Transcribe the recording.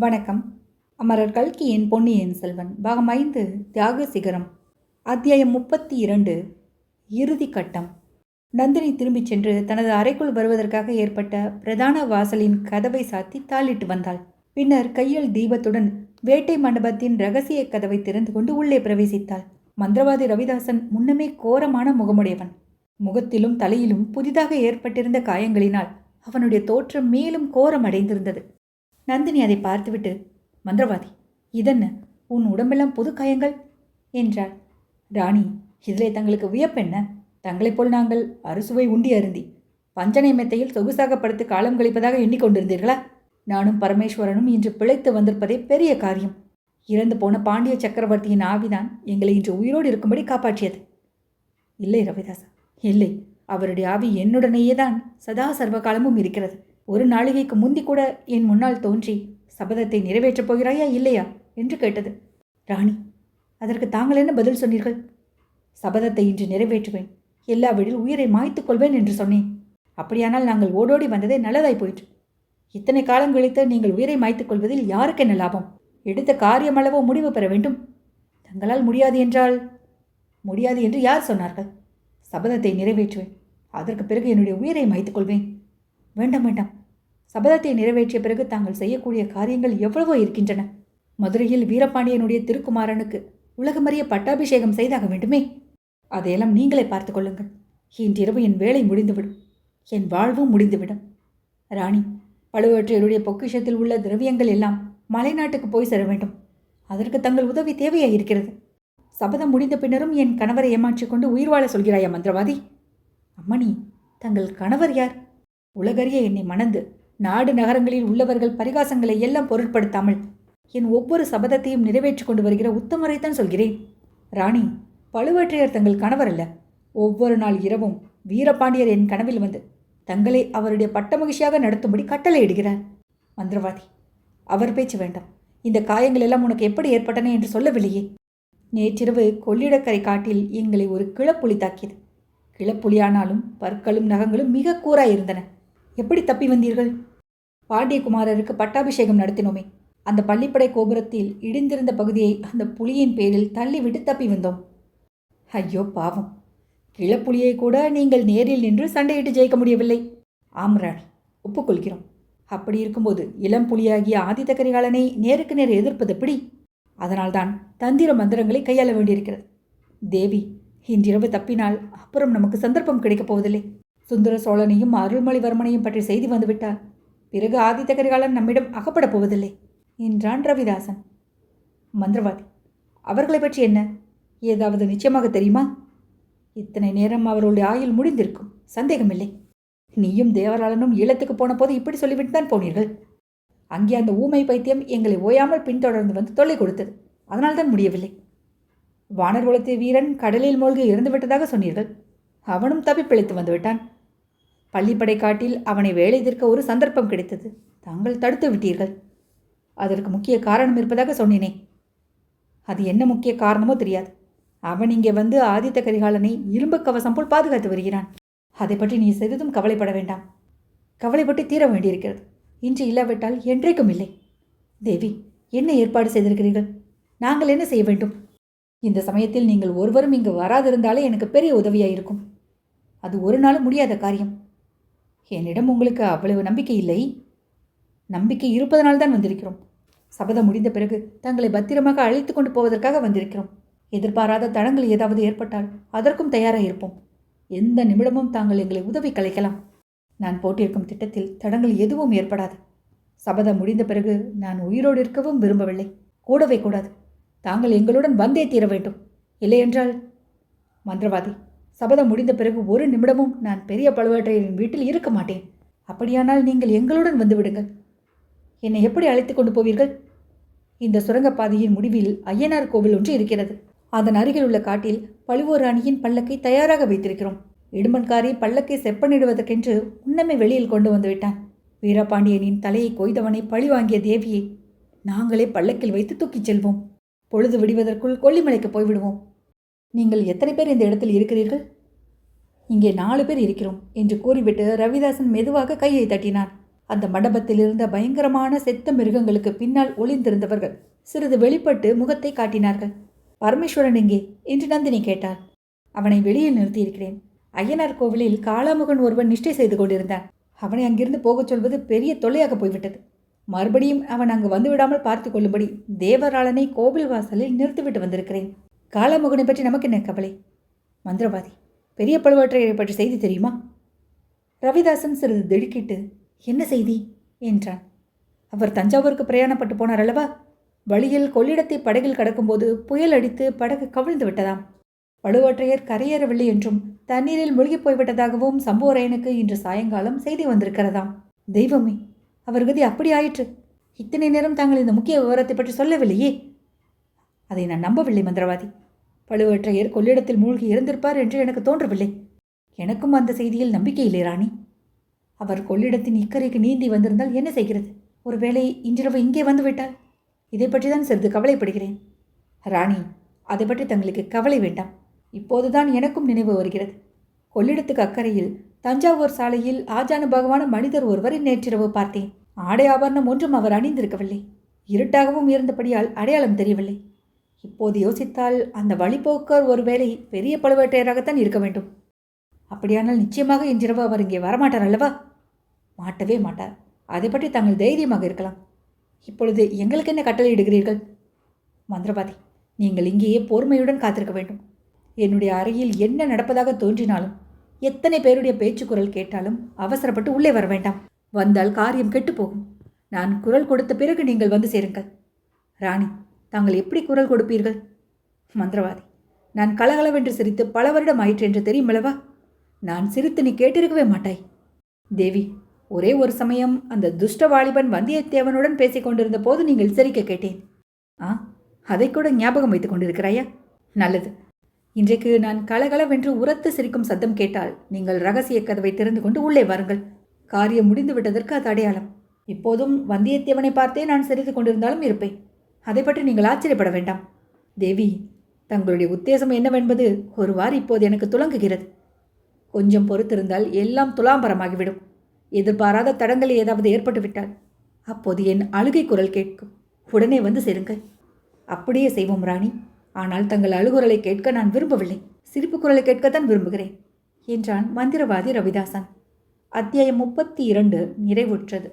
வணக்கம். அமரர் கல்கியின் பொன்னியின் செல்வன் பாகம் 5 தியாக சிகரம் அத்தியாயம் 32 இறுதி கட்டம். நந்தினி திரும்பிச் சென்று தனது அறைக்குள் வருவதற்காக ஏற்பட்ட பிரதான வாசலின் கதவை சாத்தி தாளிட்டு வந்தாள். பின்னர் கையில் தீபத்துடன் வேட்டை மண்டபத்தின் இரகசிய கதவை திறந்து கொண்டு உள்ளே பிரவேசித்தாள். மந்திரவாதி ரவிதாசன் முன்னமே கோரமான முகமுடையவன். முகத்திலும் தலையிலும் புதிதாக ஏற்பட்டிருந்த காயங்களினால் அவனுடைய தோற்றம் மேலும் கோரமடைந்திருந்தது. நந்தினி அதை பார்த்துவிட்டு, மந்திரவாதி, இதென்ன, உன் உடம்பெல்லாம் புது காயங்கள் என்றாள். ராணி, இதிலே தங்களுக்கு வியப்பென்ன? தங்களைப் போல் நாங்கள் அறுசுவை உண்டி அருந்தி பஞ்சனை மெத்தையில் சொகுசாக படுத்து காலம் கழிப்பதாக எண்ணிக்கொண்டிருந்தீர்களா? நானும் பரமேஸ்வரனும் இன்று பிழைத்து வந்திருப்பதே பெரிய காரியம். இறந்து போன பாண்டிய சக்கரவர்த்தியின் ஆவிதான் எங்களை இன்று உயிரோடு இருக்கும்படி காப்பாற்றியது. இல்லை ரவிதாசா, இல்லை. அவருடைய ஆவி என்னுடனேயே தான் சதா சர்வ காலமும் இருக்கிறது. ஒரு நாளிகைக்கு முந்தி கூட என் முன்னால் தோன்றி சபதத்தை நிறைவேற்றப் போகிறாயா இல்லையா என்று கேட்டது. ராணி, அதற்கு தாங்கள் என்ன பதில் சொன்னீர்கள்? சபதத்தை இன்று நிறைவேற்றுவேன், எல்லாவிடில் உயிரை மாய்த்துக் கொள்வேன் என்று சொன்னேன். அப்படியானால் நாங்கள் ஓடோடி வந்ததே நல்லதாய் போயிற்று. இத்தனை காலம் கழித்து நீங்கள் உயிரை மாய்த்துக் கொள்வதில் யாருக்கு என்ன லாபம்? எடுத்த காரியமளவோ முடிவு பெற வேண்டும். தங்களால் முடியாது என்றால்? முடியாது என்று யார் சொன்னார்கள்? சபதத்தை நிறைவேற்றுவேன், அதற்கு பிறகு என்னுடைய உயிரை மாய்த்துக் கொள்வேன். வேண்டாம் வேண்டாம். சபதத்தை நிறைவேற்றிய பிறகு தாங்கள் செய்யக்கூடிய காரியங்கள் எவ்வளவோ இருக்கின்றன. மதுரையில் வீரபாண்டியனுடைய திருக்குமாரனுக்கு உலகமறிய பட்டாபிஷேகம் செய்தாக வேண்டுமே. அதையெல்லாம் நீங்களே பார்த்து கொள்ளுங்கள். இன்றிரவு என் வேலை முடிந்துவிடும், என் வாழ்வும் முடிந்துவிடும். ராணி, பழுவேற்றையருடைய பொக்கிஷத்தில் உள்ள திரவியங்கள் எல்லாம் மலைநாட்டுக்கு போய் சேர வேண்டும். அதற்கு தங்கள் உதவி தேவையாயிருக்கிறது. சபதம் முடிந்த பின்னரும் என் கணவரை ஏமாற்றிக் கொண்டு உயிர் வாழ சொல்கிறாயா மந்திரவாதி? அம்மணி, தங்கள் கணவர் யார்? உலகறிய என்னை மணந்து நாடு நகரங்களில் உள்ளவர்கள் பரிகாசங்களை எல்லாம் பொருட்படுத்தாமல் என் ஒவ்வொரு சபதத்தையும் நிறைவேற்றி கொண்டு வருகிற உத்தமரைத்தான் சொல்கிறேன். ராணி, பழுவேற்றையர் தங்கள் கணவர் அல்ல. ஒவ்வொரு நாள் இரவும் வீரபாண்டியர் என் கனவில் வந்து தங்களை அவருடைய பட்ட மகிழ்ச்சியாக நடத்தும்படி கட்டளை இடுகிறார். மந்திரவாதி, அவர் பேச்சு வேண்டாம். இந்த காயங்கள் எல்லாம் உனக்கு எப்படி ஏற்பட்டன என்று சொல்லவில்லையே. நேற்றிரவு கொள்ளிடக்கரை காட்டில் எங்களை ஒரு கிளப்புலி தாக்கியது. கிளப்புலியானாலும் பற்களும் நகங்களும் மிக கூராயிருந்தன. எப்படி தப்பி வந்தீர்கள்? பாண்டியகுமாரருக்கு பட்டாபிஷேகம் நடத்தினோமே, அந்த பள்ளிப்படை கோபுரத்தில் இடிந்திருந்த பகுதியை அந்த புலியின் பேரில் தள்ளிவிட்டு தப்பி வந்தோம். ஐயோ பாவம், கிளப்புலியை கூட நீங்கள் நேரில் நின்று சண்டையிட்டு ஜெயிக்க முடியவில்லை. ஆம்ராணி, ஒப்புக்கொள்கிறோம். அப்படி இருக்கும்போது இளம் புலியாகிய ஆதித்த கரிகாலனை நேருக்கு நேர் எதிர்ப்பது எப்படி? அதனால்தான் தந்திர மந்திரங்களை கையாள வேண்டியிருக்கிறது. தேவி, இன்றிரவு தப்பினால் அப்புறம் நமக்கு சந்தர்ப்பம் கிடைக்கப் போவதில்லை. சுந்தர சோழனையும் அருள்மொழிவர்மனையும் பற்றி செய்தி வந்துவிட்டால் பிறகு ஆதித்த கரிகாலன் நம்மிடம் அகப்படப் போவதில்லை என்றான் ரவிதாசன். மந்திரவாதி, அவர்களை பற்றி என்ன? ஏதாவது நிச்சயமாக தெரியுமா? இத்தனை நேரம் அவர்களுடைய ஆயுள் முடிந்திருக்கும், சந்தேகமில்லை. நீயும் தேவராளனும் ஈழத்துக்கு போன போது இப்படி சொல்லிவிட்டு தான் போனீர்கள். அங்கே அந்த ஊமை பைத்தியம் எங்களை ஓயாமல் பின்தொடர்ந்து வந்து தொல்லை கொடுத்தது. அதனால்தான் முடியவில்லை. வானர்குலத்து வீரன் கடலில் மூழ்கி இறந்துவிட்டதாக சொன்னீர்கள். அவனும் தப்பி பிழைத்து வந்துவிட்டான். பள்ளிப்படை காட்டில் அவனை வேலை தீர்க்க ஒரு சந்தர்ப்பம் கிடைத்தது. தாங்கள் தடுத்து விட்டீர்கள். அதற்கு முக்கிய காரணம் இருப்பதாக சொன்னேனே. அது என்ன முக்கிய காரணமோ தெரியாது. அவன் இங்கே வந்து ஆதித்த கரிகாலனை இரும்பு கவசம் போல் பாதுகாத்து வருகிறான். அதை பற்றி நீ சிறிதும் கவலைப்பட வேண்டாம். கவலைப்பட்டு தீர வேண்டியிருக்கிறது. இன்று இல்லாவிட்டால் என்றைக்கும் இல்லை. தேவி, என்ன ஏற்பாடு செய்திருக்கிறீர்கள்? நாங்கள் என்ன செய்ய வேண்டும்? இந்த சமயத்தில் நீங்கள் ஒருவரும் இங்கு வராதிருந்தாலே எனக்கு பெரிய உதவியாயிருக்கும். அது ஒரு நாளும் முடியாத காரியம். என்னிடம் உங்களுக்கு அவ்வளவு நம்பிக்கை இல்லை. நம்பிக்கை இருப்பதனால்தான் வந்திருக்கிறோம். சபதம் முடிந்த பிறகு தங்களை பத்திரமாக அழைத்து கொண்டு போவதற்காக வந்திருக்கிறோம். எதிர்பாராத தடங்கள் ஏதாவது ஏற்பட்டால் அதற்கும் தயாராக இருப்போம். எந்த நிமிடமும் தாங்கள் எங்களை உதவி கலைக்கலாம். நான் போட்டிருக்கும் திட்டத்தில் தடங்கள் எதுவும் ஏற்படாது. சபதம் முடிந்த பிறகு நான் உயிரோடு இருக்கவும் விரும்பவில்லை. கூடவே கூடாது. தாங்கள் எங்களுடன் வந்தே தீர வேண்டும். இல்லையென்றால்? மந்திரவாதி, சபதம் முடிந்த பிறகு ஒரு நிமிடமும் நான் பெரிய பழுவேற்றையரின் வீட்டில் இருக்க மாட்டேன். அப்படியானால் நீங்கள் எங்களுடன் வந்து விடுங்கள். என்னை எப்படி அழைத்து கொண்டு போவீர்கள்? இந்த சுரங்கப்பாதையின் முடிவில் ஐயனார் கோவில் ஒன்று இருக்கிறது. அதன் அருகில் உள்ள காட்டில் பழுவூர் ராணியின் பல்லக்கை தயாராக வைத்திருக்கிறோம். இடுமன்காரி பல்லக்கை செப்பனிடுவதற்கென்று முன்னமே வெளியில் கொண்டு வந்து விட்டான். வீரபாண்டியனின் தலையை கொய்தவனை பழி வாங்கிய தேவியை நாங்களே பல்லக்கில் வைத்து தூக்கிச் செல்வோம். பொழுது விடுவதற்குள் கொல்லிமலைக்கு போய்விடுவோம். நீங்கள் எத்தனை பேர் இந்த இடத்தில் இருக்கிறீர்கள்? இங்கே 4 பேர் இருக்கிறோம் என்று கூறிவிட்டு ரவிதாசன் மெதுவாக கையை தட்டினான். அந்த மண்டபத்தில் இருந்த பயங்கரமான செத்த மிருகங்களுக்கு பின்னால் ஒளிந்திருந்தவர்கள் சிறிது வெளிப்பட்டு முகத்தை காட்டினார்கள். பரமேஸ்வரன் எங்கே என்று நந்தினி கேட்டாள். அவனை வெளியில் நிறுத்தியிருக்கிறேன். ஐயனார் கோவிலில் காளாமுகன் ஒருவன் நிஷ்டை செய்து கொண்டிருந்தான். அவனை அங்கிருந்து போகச் சொல்வது பெரிய தொல்லையாக போய்விட்டது. மறுபடியும் அவன் அங்கு வந்துவிடாமல் பார்த்து கொள்ளும்படி தேவராளனை கோவில் வாசலில் நிறுத்திவிட்டு வந்திருக்கிறேன். காளாமுகனை பற்றி நமக்கு என்ன கவலை? மந்திரவாதி பெரிய பழுவேற்றையரை பற்றி செய்தி தெரியுமா? ரவிதாசன் சிறிது திடுக்கிட்டு, என்ன செய்தி என்றான். அவர் தஞ்சாவூருக்கு பிரயாணப்பட்டு போனார் அல்லவா? வழியில் கொள்ளிடத்தை படகில் கடக்கும்போது புயல் அடித்து படகு கவிழ்ந்து விட்டதாம். பழுவேற்றையர் கரையேறவில்லை என்றும் தண்ணீரில் மூழ்கி போய்விட்டதாகவும் சம்புவரையனுக்கு இன்று சாயங்காலம் செய்தி வந்திருக்கிறதாம். தெய்வமே, அவர் கதி அப்படி ஆயிற்று. இத்தனை நேரம் தாங்கள் இந்த முக்கிய விவரத்தை பற்றி சொல்லவில்லையே. அதை நான் நம்பவில்லை மந்திரவாதி. பழுவேற்றையர் கொள்ளிடத்தில் மூழ்கி இறந்திருப்பார் என்று எனக்கு தோன்றவில்லை. எனக்கும் அந்த செய்தியில் நம்பிக்கை இல்லை ராணி. அவர் கொள்ளிடத்தின் இக்கரைக்கு நீந்தி வந்திருந்தால் என்ன செய்கிறது? ஒருவேளை இன்றிரவு இங்கே வந்துவிட்டால்? இதை பற்றி தான் சிறிது கவலைப்படுகிறேன். ராணி, அதை பற்றி தங்களுக்கு கவலை வேண்டாம். இப்போதுதான் எனக்கும் நினைவு வருகிறது. கொள்ளிடத்துக்கு அக்கறையில் தஞ்சாவூர் சாலையில் ஆஜானுபாகமான மனிதர் ஒருவரை நேற்றிரவு பார்த்தேன். ஆடை ஆபரணம் ஒன்றும் அவர் அணிந்திருக்கவில்லை. இருட்டாகவும் இருந்தபடியால் அடையாளம் தெரியவில்லை. இப்போது யோசித்தால் அந்த வழிபோக்கர் ஒருவேளை பெரிய பழுவேட்டையராகத்தான் இருக்க வேண்டும். அப்படியானால் நிச்சயமாக இன்றிரவு அவர் இங்கே வரமாட்டார் அல்லவா? மாட்டவே மாட்டார். அதை பற்றி தாங்கள் தைரியமாக இருக்கலாம். இப்பொழுது எங்களுக்கு என்ன கட்டளை இடுகிறீர்கள்? மந்திரவாதி, நீங்கள் இங்கேயே பொறுமையுடன் காத்திருக்க வேண்டும். என்னுடைய அறையில் என்ன நடப்பதாக தோன்றினாலும், எத்தனை பேருடைய பேச்சு குரல் கேட்டாலும் அவசரப்பட்டு உள்ளே வர வேண்டாம். வந்தால் காரியம் கெட்டுப்போகும். நான் குரல் கொடுத்த பிறகு நீங்கள் வந்து சேருங்கள். ராணி, தாங்கள் எப்படி குரல் கொடுப்பீர்கள்? மந்திரவாதி, நான் கலகலவென்று சிரித்து பல வருடம் ஆயிற்று என்று தெரியுமளவா? நான் சிரித்து நீ கேட்டிருக்கவே மாட்டாய். தேவி, ஒரே ஒரு சமயம் அந்த துஷ்ட வாலிபன் வந்தியத்தேவனுடன் பேசிக் கொண்டிருந்த போது நீங்கள் சிரிக்க கேட்டேன். அதை கூட ஞாபகம் வைத்துக் கொண்டிருக்கிறாயா? நல்லது. இன்றைக்கு நான் கலகலவென்று உரத்து சிரிக்கும் சத்தம் கேட்டால் நீங்கள் ரகசிய கதவை திறந்து கொண்டு உள்ளே வாருங்கள். காரியம் முடிந்து விட்டதற்கு அது அடையாளம். இப்போதும் வந்தியத்தேவனை பார்த்தே நான் சிரித்து கொண்டிருந்தாலும் இருப்பேன். அதை பற்றி நீங்கள் ஆச்சரியப்பட வேண்டாம். தேவி, தங்களுடைய உத்தேசம் என்னவென்பது ஒருவாறு இப்போது எனக்கு துலங்குகிறது. கொஞ்சம் பொறுத்திருந்தால் எல்லாம் துலாம்பரமாகிவிடும். எதிர்பாராத தடங்கள் ஏதாவது ஏற்பட்டுவிட்டால் அப்போது என் அழுகை குரல் கேட்கும். உடனே வந்து சேருங்கள். அப்படியே செய்வோம் ராணி. ஆனால் தங்கள் அழுகுரலை கேட்க நான் விரும்பவில்லை. சிரிப்பு குரலை கேட்கத்தான் விரும்புகிறேன் என்றான் மந்திரவாதி ரவிதாசன். அத்தியாயம் 32 நிறைவுற்றது.